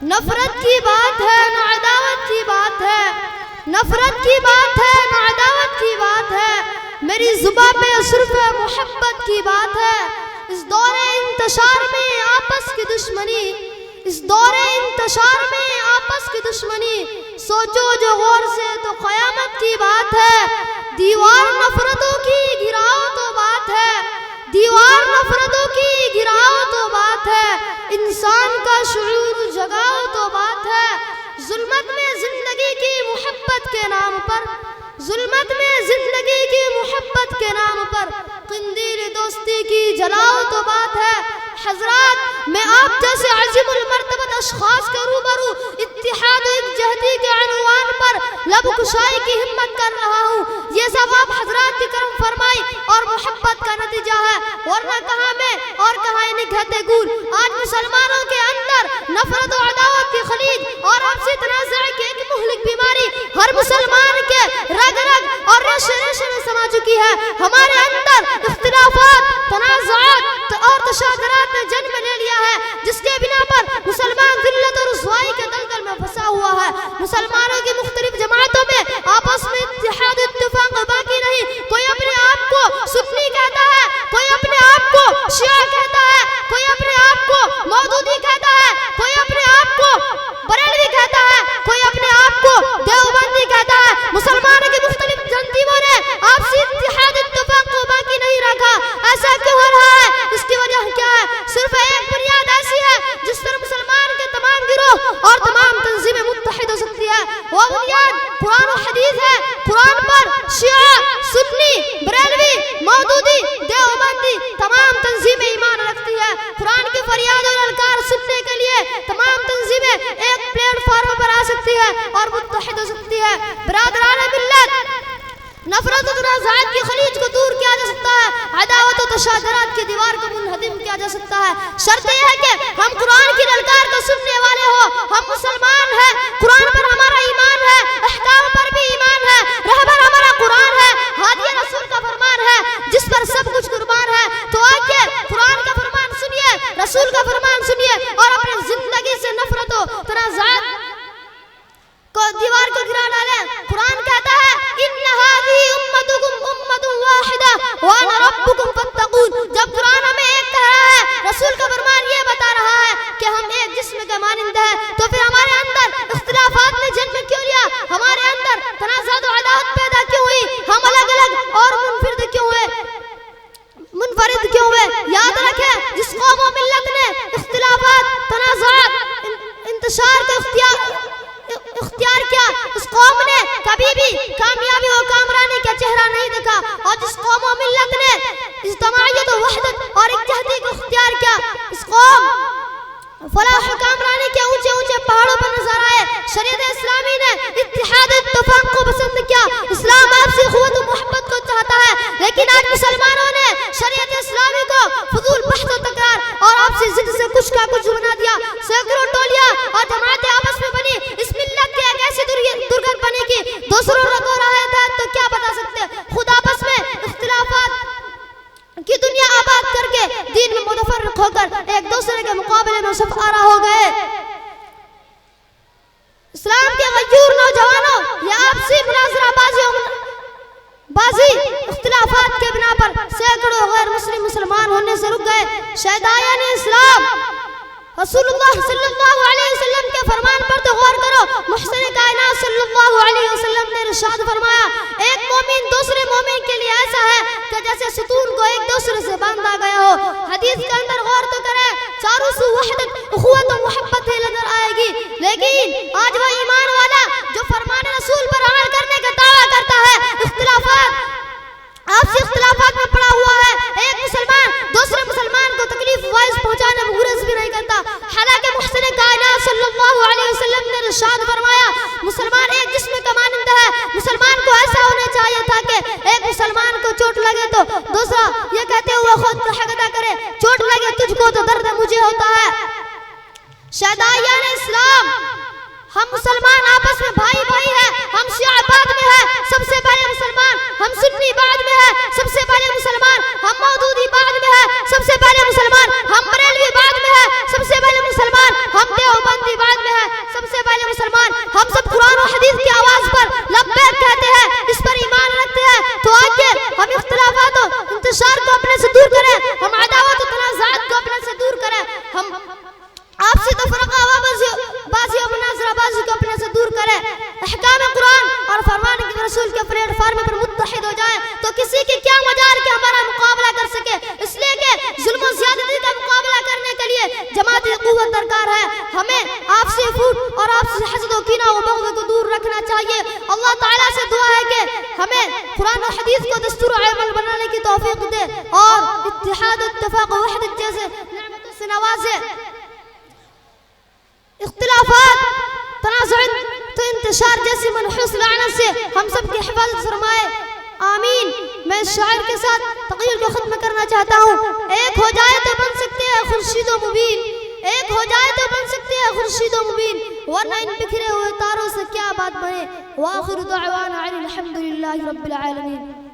نفرت کی بات ہے نہ عداوت کی بات ہے، نفرت کی بات ہے نہ عداوت کی بات ہے، میری زباں پہ صرف محبت کی بات ہے۔ اس دور انتشار میں آپس کی دشمنی، اس دور انتشار میں آپس کی دشمنی، سوچو جو غور سے تو قیامت کی بات ہے۔ دیوار نفرتوں کی گراؤ تو بات ہے، دیوار نفرتوں کی گراؤ تو بات ہے، انسان کا شعور جگاؤ تو بات ہے۔ ظلمت میں زندگی کی محبت کے نام پر، ظلمت میں زندگی کی محبت کے نام پر، قندیل دوستی کی جلاؤ تو بات ہے۔ حضرات، میں آپ جیسے عظیم المرتبت اشخاص کے روبرو اتحاد و یکجہتی کے عنوان پر لب کشائی کی ہمت کر رہا ہوں۔ یہ سب آپ حضرات کی کرم فرمائی اور محبت کا نتیجہ ہے، ورنہ کہاں میں اور کہاں انہیں کہتے گول۔ آج مسلمانوں کے اندر نفرت و عداوت کی خلیج اور آپسی تنازع کی ایک مہلک بیماری ہر مسلمان کے رگ رگ اور ریشے ریشے میں سما چکی ہے۔ ہمارے اندر اختلافات، تنازعات اور تشادرات نے جنم لے لیا ہے، جس کے بنا پر مسلمان ذلت اور رسوائی کے دلدل میں پھنسا ہوا ہے۔ مسلمانوں کی مختلف جماعتوں میں آپس میں اتحاد و اتفاق باقی نہیں۔ کوئی اپنے آپ کو سنی کہتا ہے، کوئی اپنے آپ کو شیعہ کہتا ہے، کوئی اپنے آپ کو مودودی کہتا ہے، کوئی اپنے آپ کو بریلوی کہتا ہے، کوئی اپنے آپ کو دیوبندی کہتا ہے۔ مسلمانوں کی مختلف تنظیموں نے آپسی اتحاد اتفاق کو باقی نہیں رکھا۔ ایسا کیوں ہو رہا ہے؟ اس کی وجہ کیا ہے؟ صرف ایک بنیاد ایسی ہے جس پر مسلمان کے تمام گروہ اور تمام تنظیمیں متحد ہو سکتی ہے، وہ بنیاد قرآن و حدیث ہے۔ قرآن پر شیعہ، سنی، بریلوی، مودودی، دیوبندی تمام تنظیمیں ایمان رکھتی ہے۔ قرآن کی فریاد اور الکار سننے کے لیے تمام تنظیمیں ایک پلیٹ فارم پر آ سکتی ہے اور متحد ہو سکتی ہے۔ برادران ملت، نفرت و تنازعات کی خلیج کو دور کیا جا سکتا ہے، عداوت و تشادرات کی دیوار کو منہدم کیا جا سکتا ہے۔ شرط یہ ہے کہ ہم قرآن کی للکار کو سننے والے ہو، ہم مسلمان ہیں، قرآن پر ہمارا ایمان ہے، احکام پر بھی ایمان ہے، رہبر ہمارا قرآن ہے، ہادی رسول کا فرمان ہے جس پر سب کچھ قربان ہے۔ تو آئیے قرآن کا فرمان سنیے، رسول کا فرمان سنیے اور اپنی زندگی سے نفرت و تنازعات کو دیوار کو گرا ڈالیں۔ قرآن کہتا ہے ان هذه امتكم امة واحدة وانا ربكم فاتقون۔ جب قرآن ہمیں ایک کہہ رہا ہے، رسول کا فرمان یہ بتا رہا ہے کہ ہم ایک جسم کے مانند ہیں، تو پھر ہمارے اندر اختلافات نے جنم کیوں لیا؟ ہمارے اندر تنازعات و عداوت پیدا کیوں ہوئی؟ ہم الگ الگ اور منفرد کیوں ہوئے؟ یاد رکھیں، جس قوم و ملت نے اختلافات، تنازعات، انتشار کو اختیار کیا، اس قوم نے کبھی بھی کامیابی و کامرانی کا چہرہ نہیں دیکھا، اور جس قوم و ملت نے اجتماعیت و وحدت اور اتحادی کو اختیار کیا، اس قوم فلاح و کامرانی کے اونچے اونچے پہاڑوں پر نظر آئے۔ شریعت اسلامی نے اتحاد اتفاق کو پسند کیا، اسلام آپسی قوت و محبت کو چاہتا ہے، لیکن آج مسلمانوں نے شریعت اسلامی کو فضول بحث و تکرار اور آپسی ضد سے کچھ کا کچھ بنا دیا۔ سینکڑوں ٹولیاں اور جماعتیں آپس میں بنی، اس ملت کی ایک ایسی درگت بنی کہ دوسروں کو راہ تھا تو کیا بتا سکتے، خود آپس میں اختلافات کی دنیا آباد کر کے دین میں متفرق ہو کر ایک دوسرے کے مقابلے میں صف آرا ہو گئے۔ اسلام کے غیور نوجوانوں یہ آپسی مناظرہ بازی اختلافات کے بنا پر سینکڑوں غیر مسلم مسلمان ہونے سے رک گئے۔ شہدائان اسلام رسول اللہ صلی اللہ علیہ وسلم کے فرمان پر تو غور کرو۔ محسن کائنات صلی اللہ علیہ وسلم نے ارشاد فرمایا، ایک مومن دوسرے مومن کے لیے ایسا ہے کہ جیسے ستون کو ایک دوسرے سے باندھا گیا ہو۔ حدیث کے اندر غور تو کریں، چاروں سو وحدت، اخوت و محبت ہی نظر آئے گی، لیکن آج وہ ایمان والا جو فرمان رسول پر عمل کرنے کا دعویٰ کرتا ہے، آپسی اختلافات میں پڑا ہوا ہے۔ ایک مسلمان دوسرے مسلمان کو تکلیف وائز پہنچانے میں گریز بھی نہیں کرتا، حالانکہ محسن کائنات صلی اللہ علیہ وسلم نے ارشاد فرمایا، مسلمان ایک جسم کا مانند ہے۔ مسلمان کو ایسا ہونا چاہیے تھا کہ ایک مسلمان کو چوٹ لگے تو دوسرا یہ کہتے ہوئے خود کا حق ادا کرے، چوٹ لگے تجھ کو تو درد مجھے ہوتا ہے۔ شہدائان اسلام، ہم مسلمان آپس میں بھائی بھائی ہیں، ہم شیعہ بعد میں ہیں، سب سے پہلے مسلمان، ہم سنی بعد میں ہیں، سب سے پہلے مسلمان، ہم مودودی بعد میں ہیں، سب سے پہلے مسلمان، ہم بریلوی بعد میں ہیں، سب سے پہلے مسلمان، ہم دیوبندی بعد میں ہیں۔ سب سے پہلے مسلمان ہم سب قرآن و حدیث کی آواز پر لبیک کہتے ہیں، اس پر ایمان رکھتے ہیں، تو آئیے ہم اختلافات و انتشار کو اپنے سے دور کریں، ہم عداوت و تنازعات کو اپنے سے دور کریں، ہم آپسی تفرقہ بازی و مناظرہ بازی کو اپنے سے دور کریں، احکام قرآن اور فرمان کے رسول کے پلیٹ فارم پر متحد ہو جائیں، تو کسی کی کیا مجال کہ ہمارا مقابلہ کر سکے، اس لیے کہ ظلم و زیادتی کا مقابلہ کرنے کے لیے جماعتی قوت درکار ہے، ہمیں آپسی فوٹ اور آپسی حسد و کینہ و بغض کو دور رکھنا چاہیے۔ اللہ تعالیٰ سے دعا ہے کہ ہمیں قرآن و حدیث کو دستور و عمل بنانے کی توفیق دے اور اتحاد و اتفاق و وحدت جیسے نعمتوں سے نوازے۔ اختلافات، تنازعات تو انتشار جیسی منحوس لعنت سے ہم سب کی حفاظت فرمائے، آمین۔ میں اس شاعر کے ساتھ تقریر کو ختم کرنا چاہتا ہوں۔ ایک ہو جائے تو بن سکتے ہیں خورشید و مبین، ایک ہو جائے تو بن سکتے ہیں خورشید و مبین، ورنہ ان بکھرے ہوئے تاروں سے کیا بات بنے۔ وآخر دعوانا الحمد للہ رب العالمین۔